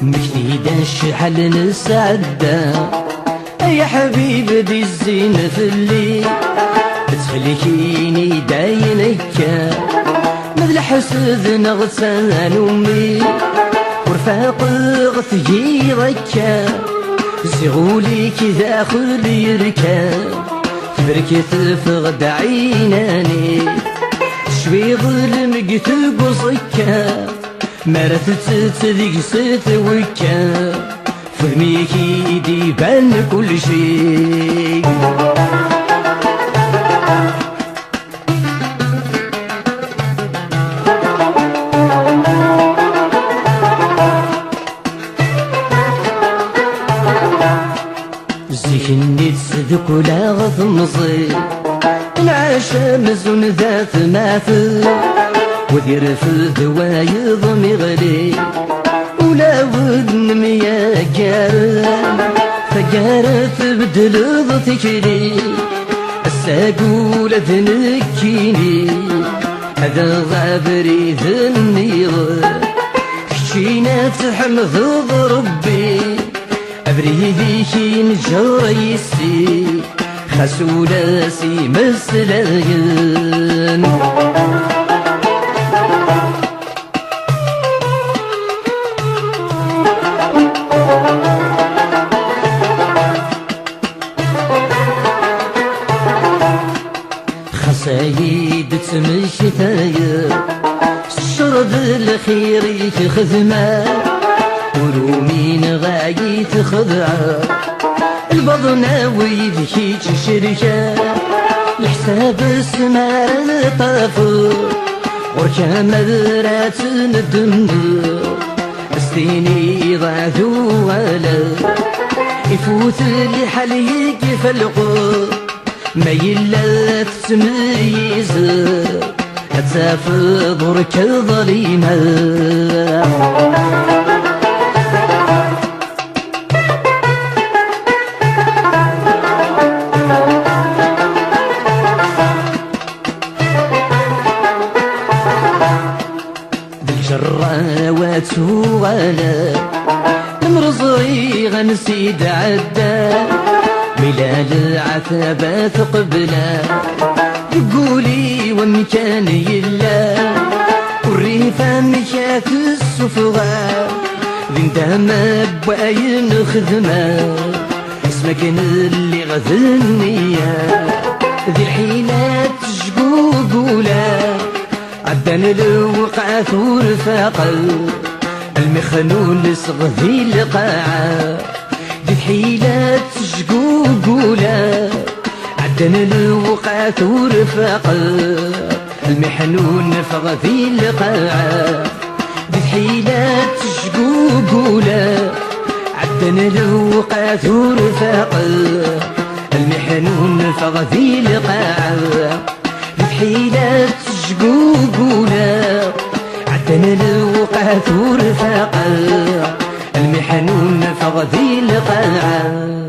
مجديدا شحال نسعدا يا حبيب دي الزين في الليل تخليكيني داينك مثل حسد نغسان أمي ورفاق غثيرك زغولي كذا خل يركب بركة فغد عيناني شوي ظلم قتل قصك مرثت تذيك ست وكا فهميكي دي بان كل شيء زيني تصدق ولا غثمصي العاشا مزون ذات ماثل وذير في الدوايض مغلي ولا ودن ميا قارن فقارت بدل ضتكلي الساقولة تنكيني هذا غابري ذنيض كشينا تحمض ربي أبريدي كين جريسي خسولاسي مسلاين خسايد تمشتايا الشرب الخير يتخدمه ورومين غاية خضعة البضنة ويذكي شركة الحساب السمار طافر وركا مذرات الدندر استيني ضعذو ولا يفوت اللي حليك فالقو ما يلا تتميز هتسافر برك ظليمة بالجراوات ولا المرزي غنسيد عدا ملال العتبات قبله يقولي ومن كان يلا والريفة مشات السفغة بندم بواين خدمة اسمك اللي غذنية ذي الحيلات شقوقولا عدن الوقعة ورفاقل المخنون صغذي القاعة ذي الحيلات شقوقولا عدن الوقعة ورفاقل المحنون فغذي القاعة ذي الحيلات شقوقولا عدن الوقعة ورفاقل المحنون فغذي القاعة بحيلات شقوقولا عدن الوقعة ورفاقل المحنون فغذي القاعة